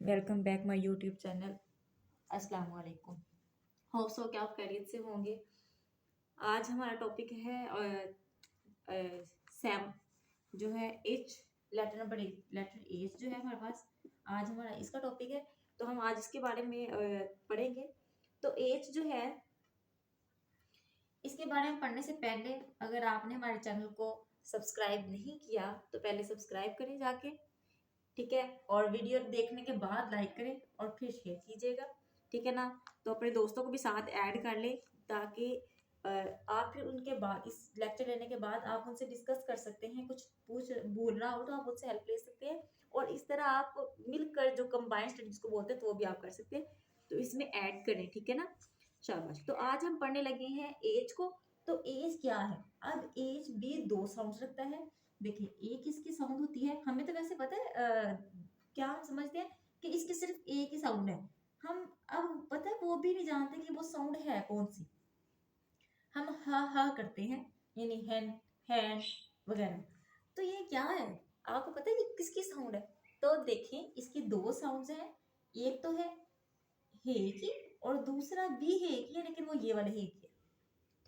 Welcome back my YouTube channel. अस्सलाम वालेकुम। Hope so कि आप खैरियत से होंगे। आज हमारा टॉपिक है सैम जो है H, letter number letter H जो है हमारे पास। आज हमारा इसका टॉपिक है, तो हम आज इसके बारे में पढ़ेंगे। तो एच जो है, इसके बारे में पढ़ने से पहले अगर आपने हमारे चैनल को सब्सक्राइब नहीं किया तो पहले सब्सक्राइब करें जाके, ठीक है। और वीडियो देखने के बाद लाइक करें और फिर शेयर कीजिएगा, ठीक है ना। तो अपने दोस्तों को भी साथ ऐड कर लें ताकि आप फिर उनके बाद इस लेक्चर लेने के बाद आप उनसे डिस्कस कर सकते हैं। कुछ पूछ भूलना हो तो आप उनसे हेल्प ले सकते हैं, और इस तरह आप मिलकर जो कंबाइंड स्टडीज को बोलते हैं तो वो भी आप कर सकते हैं। तो इसमें ऐड करें, ठीक है ना। शाबाश। तो आज हम पढ़ने लगे हैं एज को। तो एज क्या है? अब एज भी दो साउंड रखता है। देखिए, एक इसकी साउंड होती है, हमें तो वैसे पता है क्या हम समझते हैं कि इसकी सिर्फ एक ही साउंड है। हम अब पता है वो भी नहीं जानते कि वो साउंड है कौन सी। हम हा हा करते हैं, यानी हैन, हैन वगैरह। तो ये क्या है? आपको पता है कि किसकी साउंड है? तो देखें, इसकी दो साउंड्स हैं। एक तो है हे की, और दूसरा भी हे की है, लेकिन वो ये वाले हे की है,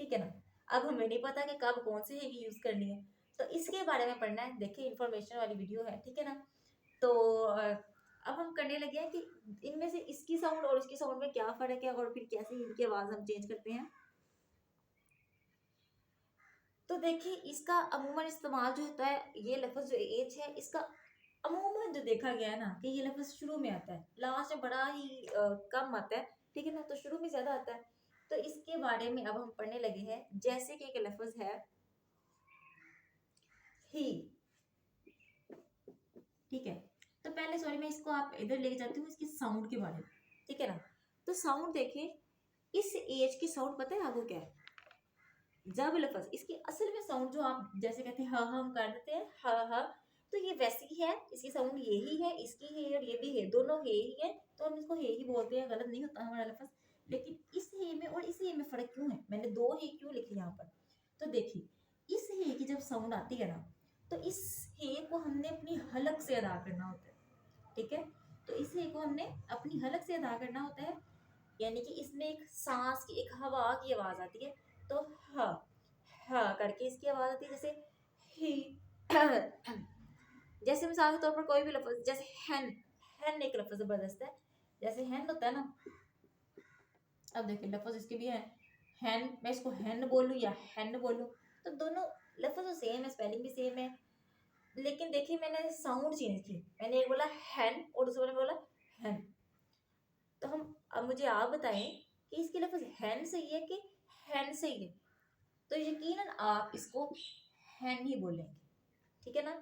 ठीक है ना। अब हमें नहीं पता कि कब कौन से हे की यूज करनी है, तो इसके बारे में पढ़ना है। देखिए, इंफॉर्मेशन वाली वीडियो है, ठीक है ना। तो अब हम करने लगे हैं कि इनमें से इसकी साउंड और इसकी साउंड में क्या फर्क है, और फिर कैसे इनकी आवाज हम चेंज करते हैं। तो देखिए, इसका अमूमन इस्तेमाल जो होता है, ये लफ्ज जो एज है, इसका अमूमन जो देखा गया है ना कि ये लफ्ज शुरू में आता है, लास्ट में बड़ा ही कम आता है, ठीक है ना। तो शुरू में ज्यादा आता है। तो इसके बारे में अब हम पढ़ने लगे हैं। जैसे कि एक लफ्ज है ही, ठीक है। तो पहले सॉरी, मैं इसको आप इधर लेके जाती हूँ इसकी साउंड के बारे में, ठीक है ना। तो साउंड देखें, इस एज की साउंड पता है आपको क्या है? जब लफज इसकी असल में साउंड जो आप जैसे कहते हैं हाँ हम कर देते हैं हाँ हाँ, तो ये वैसी ही है। इसकी साउंड यही है, इसकी है और ये भी है, दोनों हे ही है। तो हम इसको हे ही बोलते हैं, गलत नहीं होता हमारा लफज। लेकिन इस हे में और इस हे में फर्क क्यों है? मैंने दो हे क्यों लिखे यहाँ पर? तो देखिए, इस हे की जब साउंड आती है ना, तो इस हे को हमने अपनी हलक से अदा करना होता है, ठीक है। तो इस हे को हमने अपनी हलक से अदा करना होता है, यानी कि इसमें एक सांस की, एक हवा की आवाज आती है। तो ह ह करके इसकी आवाज आती है, जैसे ही। जैसे मिसाल के तौर पर कोई भी लफ्ज, जैसे हैन, हैन एक लफ्ज जबरदस्त है। जैसे हैन होता है ना, अब देखिए लफ्ज इसके भी है हैन। मैं इसको हैन बोलूं या हैन बोलूं, तो दोनों लफ्ज तो सेम है, स्पेलिंग भी सेम है। लेकिन देखिए, मैंने साउंड चेंज की। मैंने एक बोला हैन और दूसरे ने बोला हैन। तो हम, अब मुझे आप बताएं कि इसकी लफ्ज हैन सही है कि हैन सही है। तो यकीनन आप इसको हैन ही बोलेंगे, ठीक है ना।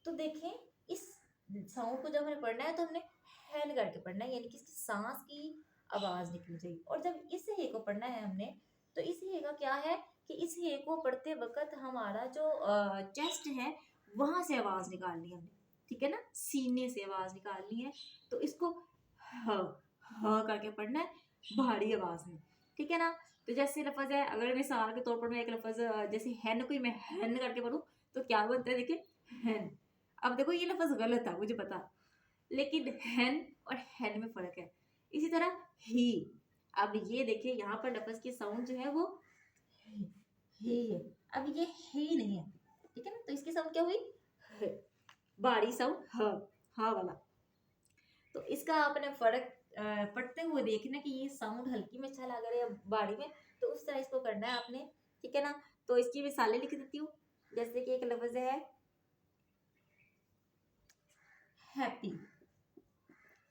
तो देखें, इस साउंड को जब हमें पढ़ना है तो हमने हैन करके पढ़ना है, यानी कि इसकी सांस की आवाज निकलनी चाहिए। और जब इस हे को पढ़ना है हमने, तो इस हे का क्या है कि इस हे को पढ़ते वक्त हमारा जो चेस्ट है वहां से आवाज निकालनी है हमने, ठीक है ना, सीने से आवाज निकालनी है। तो इसको ह ह करके पढ़ना है, भारी आवाज में, ठीक है ना। तो जैसे लफज है, अगर मिसाल के तौर पर मैं एक लफज जैसे हैन को ही मैं हैन करके पढ़ूं, तो क्या बनता है? देखिए, हैन। अब देखो, ये लफ्ज गलत था मुझे पता, लेकिन हैन और हैन में फर्क है। इसी तरह ही, अब ये देखिए यहाँ पर लफ्ज की साउंड जो है वो ही है। अब ये ही नहीं है, ठीक है ना। तो इसकी साउंड क्या हुई? ह। बारी साउंड ह, हा वाला। तो इसका आपने फर्क पढ़ते हुए देखना कि ये साउंड हल्की में अच्छा लग रहा है या बारी में, तो उस तरह इसको करना है आपने, ठीक है ना। तो इसकी मिसालें लिख देती हूँ। जैसे कि एक लफ्ज है हैप्पी।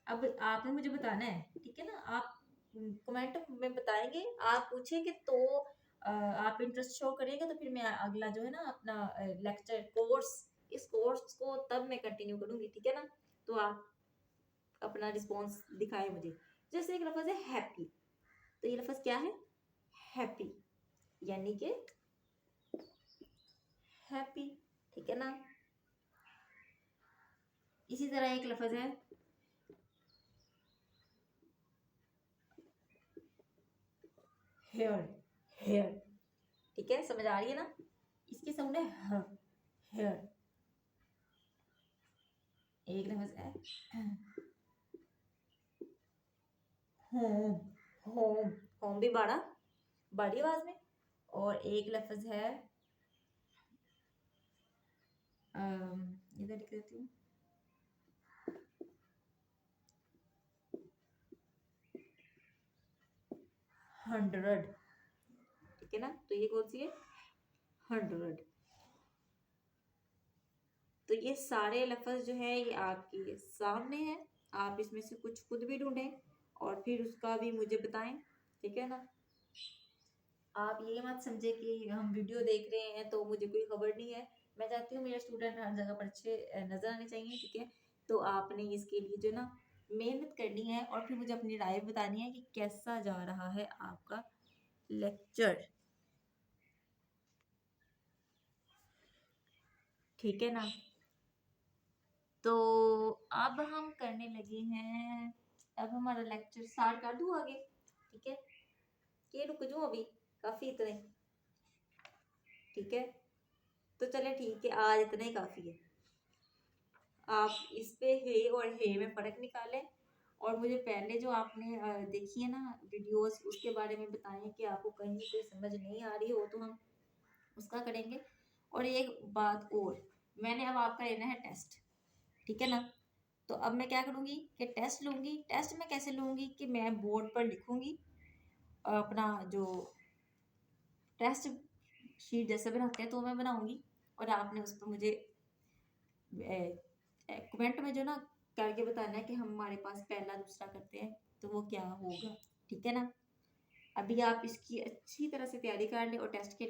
अब आपने मुझे बताना है, ठीक है ना। आप कमेंट में बताएंगे, आप पूछेंगे तो आप इंटरेस्ट शो करेंगे, तो फिर मैं अगला जो है ना अपना लेक्चर कोर्स, इस कोर्स को तब मैं कंटिन्यू करूंगी, ठीक है ना। तो आप अपना रिस्पॉन्स दिखाए मुझे। जैसे एक लफ्ज है हैप्पी, तो ये लफ्ज क्या है? हैप्पी, यानी कि हैप्पी, ठीक है ना। इसी तरह एक लफ्ज है हेयर, हेयर, ठीक है, समझ आ रही है ना। इसकी साउंड है ह, हेयर। एक लफ्ज है होम। होम, होम भी बड़ी आवाज में। और एक लफ्ज है इधर लिख देती हूँ, 100। ठीक है ना, तो ये कौन सी है? 100। तो ये सारे लफ्ज जो है ये आपके सामने है, आप इसमें से कुछ खुद भी ढूंढें और फिर उसका भी मुझे बताएं। ठीक है ना, आप ये मत समझे कि हम वीडियो देख रहे हैं तो मुझे कोई खबर नहीं है। मैं चाहती हूँ मेरे स्टूडेंट हर जगह पर अच्छे नजर आने चाहिए। ठीक है, तो आपने इसके लिए जो ना मेहनत करनी है और फिर मुझे अपनी राय बतानी है कि कैसा जा रहा है आपका लेक्चर। ठीक है ना, तो अब हम करने लगे हैं, अब हमारा लेक्चर स्टार्ट कर दूँ आगे? ठीक है, ये रुक जाऊँ अभी, काफी इतने। ठीक है, तो चले ठीक है, आज इतना ही काफी है। आप इस पे हे और हे में फ़र्क निकालें और मुझे पहले जो आपने देखी है ना वीडियोस, उसके बारे में बताएं कि आपको कहीं कोई समझ नहीं आ रही हो तो हम उसका करेंगे। और एक बात और, मैंने अब आपका लेना है टेस्ट। ठीक है ना, तो अब मैं क्या करूँगी कि टेस्ट लूँगी। टेस्ट मैं कैसे लूँगी कि मैं बोर्ड पर लिखूँगी अपना जो टेस्ट शीट जैसे बनाते हैं तो मैं बनाऊँगी, और आपने उस पर मुझे कमेंट में जो ना करके बताना है कि हमारे पास पहला दूसरा करते हैं तो वो क्या होगा। ठीक है ना, अभी आप इसकी अच्छी तरह से तैयारी कर लें और टेस्ट के लिए